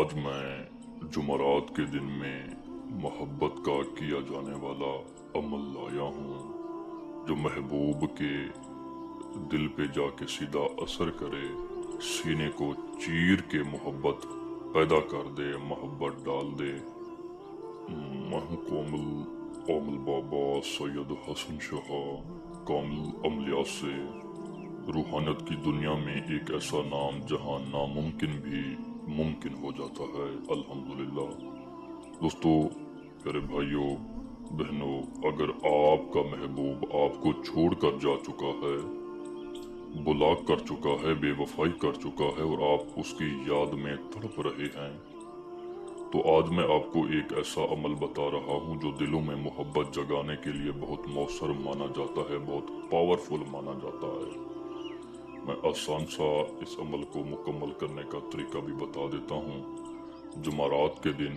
आज मैं जुमरात के दिन में मोहब्बत का किया जाने वाला अमल लाया हूँ जो महबूब के दिल पे जाके सीधा असर करे, सीने को चीर के मोहब्बत पैदा कर दे, मोहब्बत डाल दे। मैं हूँ कोमल बाबा सैयद हसन शाह, कामिल अमलिया से। रूहानियत की दुनिया में एक ऐसा नाम जहाँ नामुमकिन भी मुमकिन हो जाता है, अल्हम्दुलिल्लाह। दोस्तों, प्यारे भाइयों बहनों, अगर आपका महबूब आपको छोड़कर जा चुका है, बुलाक कर चुका है, बेवफाई कर चुका है और आप उसकी याद में तड़प रहे हैं, तो आज मैं आपको एक ऐसा अमल बता रहा हूँ जो दिलों में मोहब्बत जगाने के लिए बहुत मौसर माना जाता है, बहुत पावरफुल माना जाता है। मैं आसान सा इस अमल को मुकम्मल करने का तरीका भी बता देता हूँ। जुमारात के दिन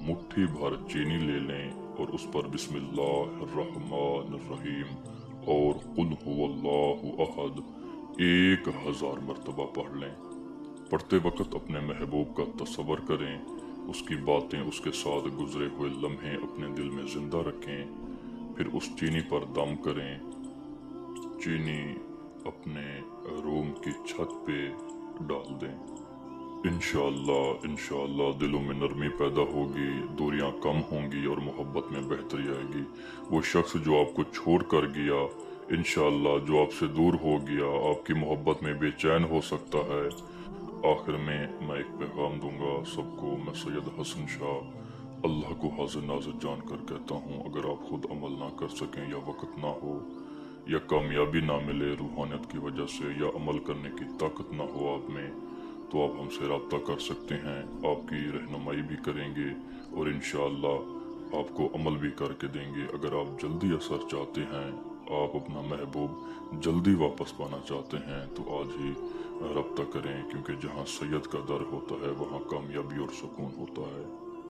मुट्ठी भर चीनी ले लें और उस पर बिस्मिल्लाहिर्रहमानिर्रहीम और कुल हुवल्लाहु अहद 1000 मरतबा पढ़ लें। पढ़ते वक्त अपने महबूब का तसव्वुर करें, उसकी बातें, उसके साथ गुजरे हुए लम्हे अपने दिल में जिंदा रखें। फिर उस चीनी पर दम करें। चीनी अपने रूम की छत पे डाल दें। इंशाअल्लाह दिलों में नरमी पैदा होगी, दूरियां कम होंगी और मोहब्बत में बेहतरी आएगी। वो शख्स जो आपको छोड़ कर गया, इंशाअल्लाह जो आपसे दूर हो गया, आपकी मोहब्बत में बेचैन हो सकता है। आखिर में मैं एक पैगाम दूंगा सबको। मैं सैयद हसन शाह अल्लाह को हाजिर नाजिर जान कर कहता हूँ, अगर आप खुद अमल ना कर सकें या वक्त ना हो या कामयाबी ना मिले रूहानियत की वजह से या अमल करने की ताकत ना हो आप में, तो आप हमसे रब्ता कर सकते हैं। आपकी रहनुमाई भी करेंगे और इंशाअल्लाह आपको अमल भी करके देंगे। अगर आप जल्दी असर चाहते हैं, आप अपना महबूब जल्दी वापस पाना चाहते हैं, तो आज ही रब्ता करें, क्योंकि जहाँ सैयद का दर होता है वहाँ कामयाबी और सुकून होता है।